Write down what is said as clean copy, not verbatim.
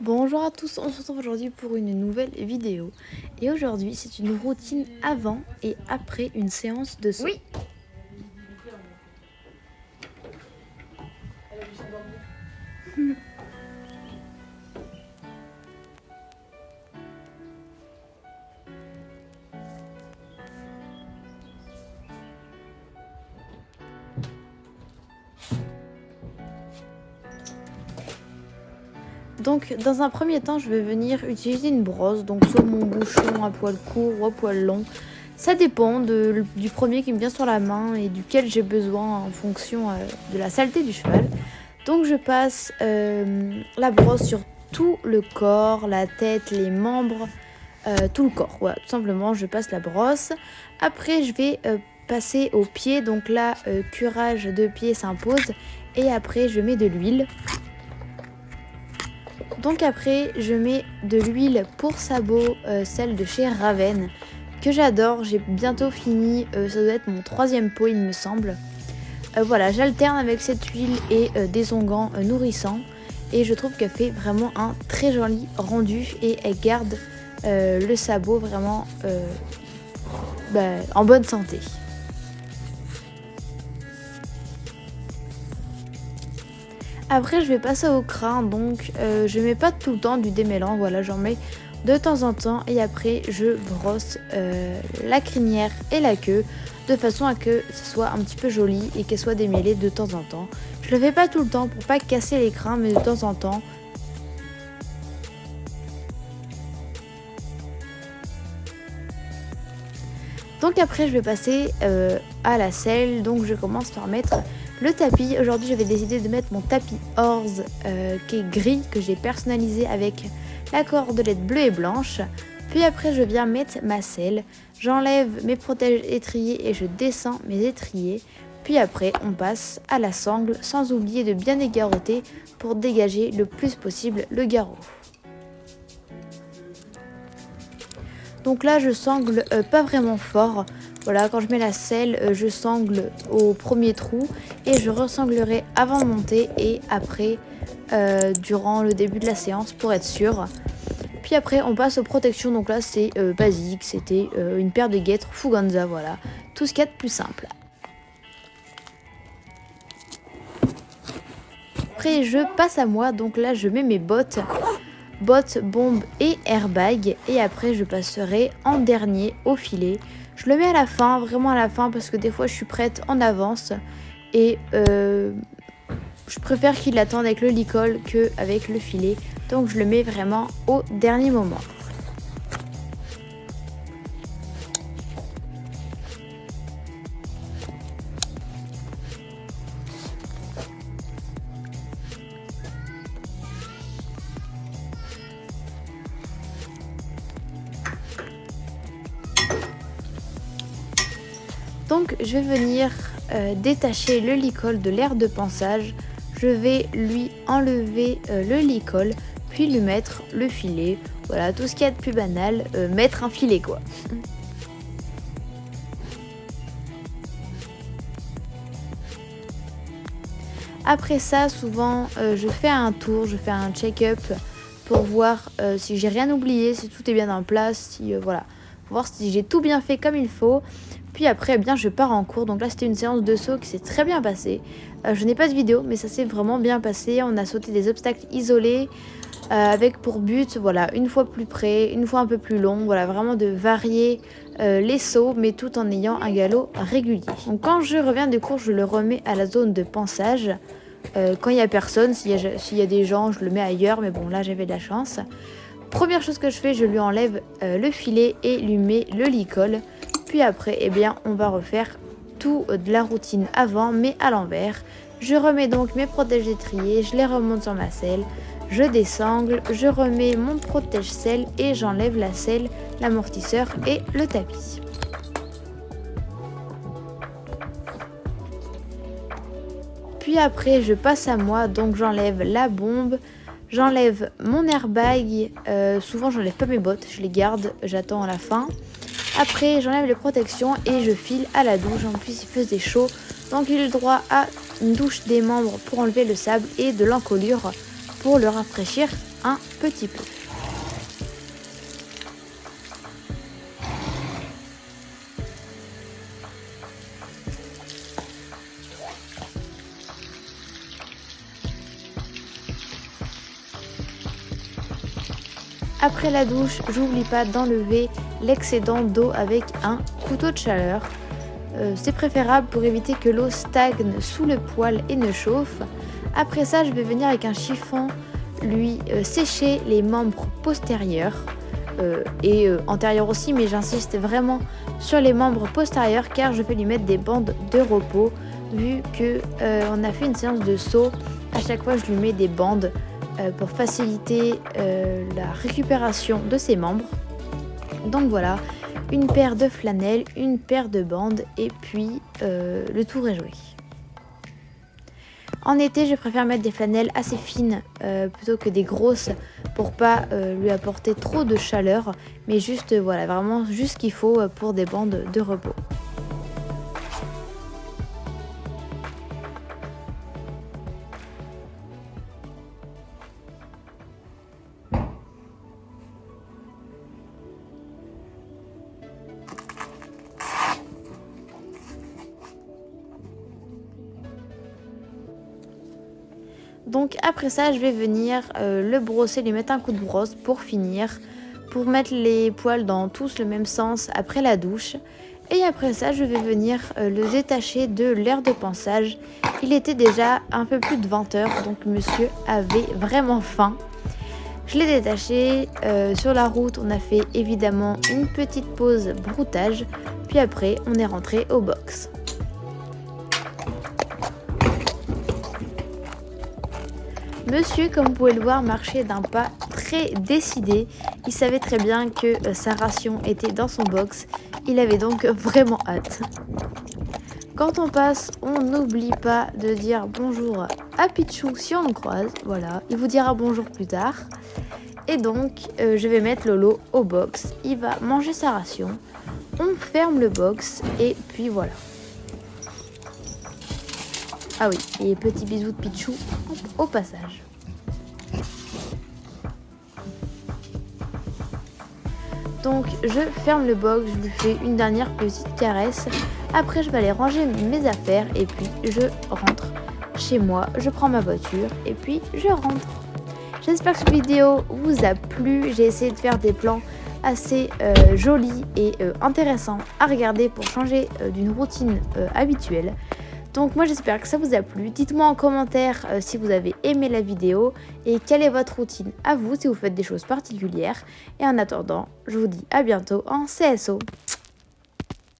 Bonjour à tous, on se retrouve aujourd'hui pour une nouvelle vidéo. Et aujourd'hui, c'est une routine avant et après une séance de saut. Oui. Donc, dans un premier temps, je vais venir utiliser une brosse, donc soit mon bouchon à poil court ou à poil long. Ça dépend du premier qui me vient sur la main et duquel j'ai besoin en fonction de la saleté du cheval. Donc, je passe la brosse sur tout le corps, la tête, les membres, tout le corps. Voilà, tout simplement, je passe la brosse. Après, je vais passer aux pieds. Donc là, curage de pieds s'impose. Et après, je mets de l'huile. Donc après, je mets de l'huile pour sabot, celle de chez Raven, que j'adore. J'ai bientôt fini, ça doit être mon 3e pot, il me semble. Voilà, j'alterne avec cette huile et des onguents nourrissants. Et je trouve qu'elle fait vraiment un très joli rendu et elle garde le sabot vraiment en bonne santé. Après, je vais passer au crin, donc je mets pas tout le temps du démêlant, voilà, j'en mets de temps en temps et après je brosse la crinière et la queue de façon à que ce soit un petit peu joli et qu'elle soit démêlée de temps en temps. Je le fais pas tout le temps pour pas casser les crins, mais de temps en temps. Donc après je vais passer à la selle, donc je commence par mettre le tapis. Aujourd'hui j'avais décidé de mettre mon tapis Horse qui est gris, que j'ai personnalisé avec la cordelette bleue et blanche. Puis après je viens mettre ma selle, j'enlève mes protèges étriers et je descends mes étriers. Puis après on passe à la sangle sans oublier de bien égaroter pour dégager le plus possible le garrot. Donc là je sangle pas vraiment fort. Voilà, quand je mets la selle, je sangle au premier trou et je ressanglerai avant de monter et après durant le début de la séance pour être sûr. Puis après on passe aux protections, donc là c'est basique, c'était une paire de guêtres Fuganza, voilà, tout ce qu'il y a de plus simple. Après je passe à moi, donc là je mets mes bottes, bombes et airbag et après je passerai en dernier au filet. Je le mets à la fin, vraiment à la fin, parce que des fois je suis prête en avance et je préfère qu'il attende avec le licol qu'avec le filet, donc je le mets vraiment au dernier moment. Donc je vais venir détacher le licol de l'aire de pansage. Je vais lui enlever le licol, puis lui mettre le filet. Voilà, tout ce qu'il y a de plus banal, mettre un filet quoi. Après ça, souvent je fais un tour, je fais un check-up pour voir si j'ai rien oublié, si tout est bien en place, si voilà, pour voir si j'ai tout bien fait comme il faut. Puis après, eh bien, je pars en cours. Donc là, c'était une séance de saut qui s'est très bien passée. Je n'ai pas de vidéo, mais ça s'est vraiment bien passé. On a sauté des obstacles isolés avec pour but, voilà, une fois plus près, une fois un peu plus long. Voilà, vraiment de varier les sauts, mais tout en ayant un galop régulier. Donc quand je reviens de cours, je le remets à la zone de pansage. Quand il n'y a personne, s'il y a des gens, je le mets ailleurs. Mais bon, là, j'avais de la chance. Première chose que je fais, je lui enlève le filet et lui mets le licol. Puis après, eh bien, on va refaire tout de la routine avant, mais à l'envers. Je remets donc mes protèges étriers, je les remonte sur ma selle, je désangle, je remets mon protège-selle et j'enlève la selle, l'amortisseur et le tapis. Puis après, je passe à moi, donc j'enlève la bombe, j'enlève mon airbag, souvent j'enlève pas mes bottes, je les garde, j'attends à la fin. Après, j'enlève les protections et je file à la douche. En plus, il faisait chaud. Donc, il a le droit à une douche des membres pour enlever le sable et de l'encolure pour le rafraîchir un petit peu. Après la douche, j'oublie pas d'enlever l'excédent d'eau avec un couteau de chaleur. C'est préférable pour éviter que l'eau stagne sous le poêle et ne chauffe. Après ça, je vais venir avec un chiffon lui sécher les membres postérieurs et antérieurs aussi, mais j'insiste vraiment sur les membres postérieurs car je vais lui mettre des bandes de repos vu que on a fait une séance de saut. À chaque fois, je lui mets des bandes pour faciliter la récupération de ses membres. Donc voilà, une paire de flanelles, une paire de bandes et puis le tour est joué. En été, je préfère mettre des flanelles assez fines plutôt que des grosses pour pas lui apporter trop de chaleur, mais juste voilà, vraiment juste ce qu'il faut pour des bandes de repos. Donc après ça, je vais venir le brosser, lui mettre un coup de brosse pour finir, pour mettre les poils dans tous le même sens après la douche. Et après ça, je vais venir le détacher de l'air de pansage. Il était déjà un peu plus de 20 heures, donc monsieur avait vraiment faim. Je l'ai détaché. Sur la route, on a fait évidemment une petite pause broutage. Puis après, on est rentré au box. Monsieur, comme vous pouvez le voir, marchait d'un pas très décidé. Il savait très bien que sa ration était dans son box. Il avait donc vraiment hâte. Quand on passe, on n'oublie pas de dire bonjour à Pichou si on le croise. Voilà, il vous dira bonjour plus tard. Et donc, je vais mettre Lolo au box. Il va manger sa ration. On ferme le box et puis voilà. Ah oui, et petit bisou de Pichou au passage. Donc je ferme le box, je lui fais une dernière petite caresse. Après je vais aller ranger mes affaires et puis je rentre chez moi. Je prends ma voiture et puis je rentre. J'espère que cette vidéo vous a plu. J'ai essayé de faire des plans assez jolis et intéressants à regarder pour changer d'une routine habituelle. Donc moi j'espère que ça vous a plu. Dites-moi en commentaire si vous avez aimé la vidéo et quelle est votre routine à vous si vous faites des choses particulières. Et en attendant, je vous dis à bientôt en CSO.